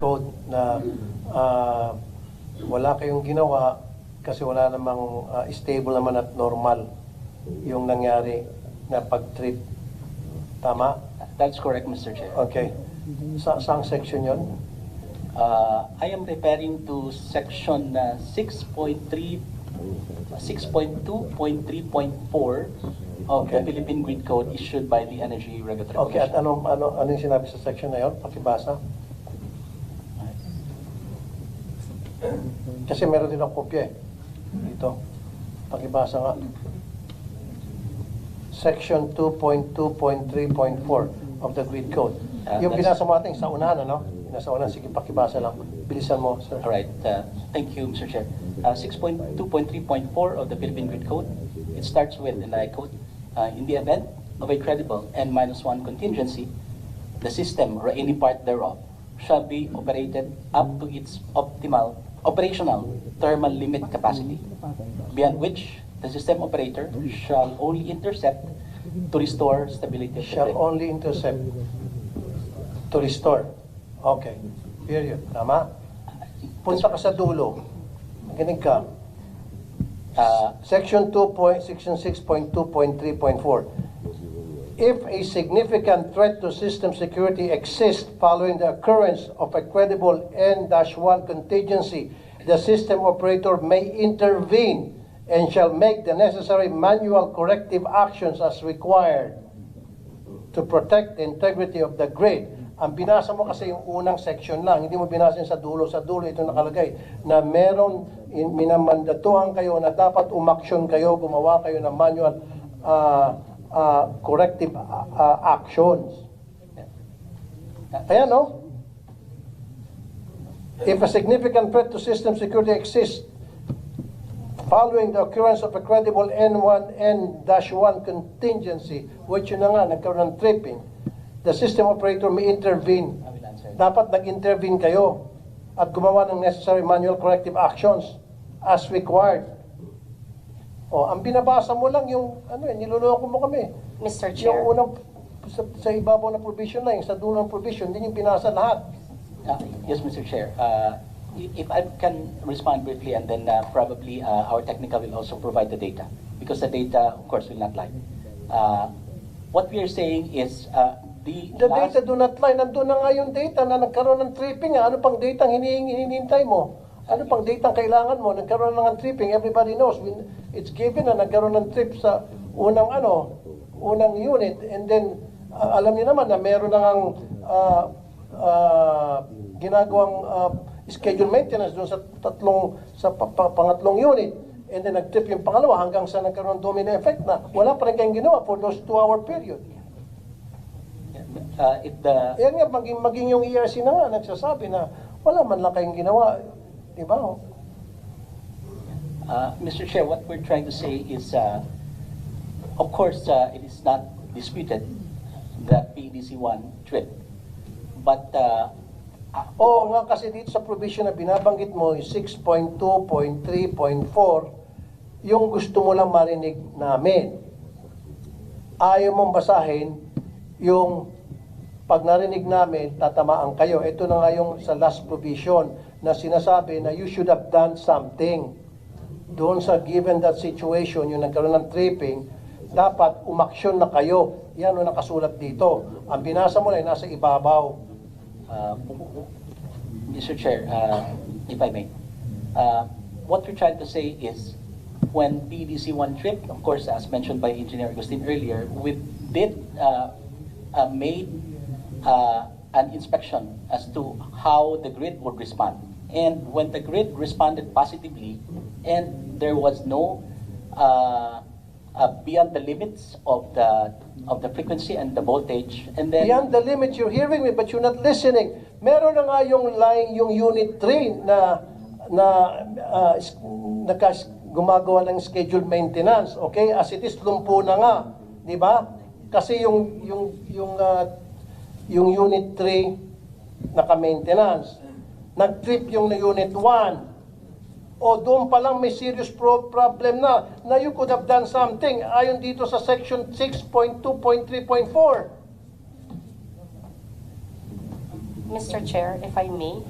code na wala kayong ginawa kasi wala namang stable naman at normal yung nangyari na pag-trip. Tama? That's correct, Mr. Chair. Okay. Saang section yon? I am referring to section 6.2.3.4 of Okay. the Philippine Grid Code issued by the Energy Regulatory Okay, at Commission. ano yung sinabi sa section na yon? Pakibasa. Kasi meron din akong kopya dito. Pakibasa nga. Section 2.2.3.4 of the Grid Code. Yung That's- binasa mo natin sa unahan, ano? Nasa unahan, sige, pakibasa lang. Bilisan mo, sir. All right. Thank you, Mr. Chair. 6.2.3.4 of the Philippine Grid Code. It starts with, and I quote, in the event of a credible N-1 contingency, the system or any part thereof shall be operated up to its optimal operational thermal limit capacity, beyond which the system operator shall only intercept to restore stability of the Shall grid. only intercept to restore. Okay. Period. Tama? Punta ka sa dulo. Makinig ka. Section 6.2.3.4. If a significant threat to system security exists following the occurrence of a credible N-1 contingency, the system operator may intervene and shall make the necessary manual corrective actions as required to protect the integrity of the grid. Ang binasa mo kasi yung unang section lang, hindi mo binasa yung sa dulo. Sa dulo ito nakalagay na meron, minamandatuhan kayo na dapat umaksyon kayo, gumawa kayo ng manual corrective actions. Ayan, no? If a significant threat to system security exists following the occurrence of a credible N-1 contingency, which yun na nga, nagkaroon ng tripping, the system operator may intervene. I will answer. Dapat nag-intervene kayo at gumawa ng necessary manual corrective actions as required. O, ang binabasa mo lang yung, niloloko mo kami. Mr. Yung Chair. unang, sa ibabaw ng provision lang, sa dulo ng provision, hindi yung binasa lahat. Yes, Mr. Chair. If I can respond briefly, and then probably our technical will also provide the data, because the data, of course, will not lie. What we are saying is The data do not lie. Nandun na nga yung data na nagkaroon ng tripping. Ano pang data ang hinihintay mo? Ano pang data ang kailangan mo? Nagkaroon na ng tripping. Everybody knows. It's given na nagkaroon ng trip sa unang unit. And then, alam niyo naman na meron na ngang ginagawang schedule maintenance doon sa pangatlong unit. And then nag-trip yung pangalawa hanggang sa nagkaroon ng domino effect na wala pa rin kayong ginawa for those 2-hour period. Yan nga, maging yung ERC na nga, nagsasabi na wala man lang kayong ginawa. Di ba? Mr. Chair, what we're trying to say is, of course, it is not disputed that PDC-1 trip. But, Oo nga, kasi dito sa provision na binabanggit mo, 6.2.3.4, yung gusto mo lang marinig namin. Ayaw mong basahin yung pag narinig namin, tatamaan kayo. Ito na nga yung sa last provision na sinasabi na you should have done something. Doon sa given that situation, yung nagkaroon ng tripping, dapat umaksyon na kayo. Yan ang nakasulat dito. Ang binasa mo na ay nasa ibabaw. Mr. Chair, if I may, what we're trying to say is when PDC-1 trip, of course, as mentioned by Engineer Agustin earlier, we did made an inspection as to how the grid would respond. And when the grid responded positively, and there was no beyond the limits of the frequency and the voltage, and then Beyond the limit, you're hearing me, but you're not listening. Meron na nga yung line, yung unit 3 na gumagawa ng scheduled maintenance. Okay? As it is, lumpo na nga. Di ba? Kasi yung unit 3 naka-maintenance. Nag-trip yung unit 1. O doon pa lang may serious problem na you could have done something ayon dito sa section 6.2.3.4. Mr. Chair, if I may,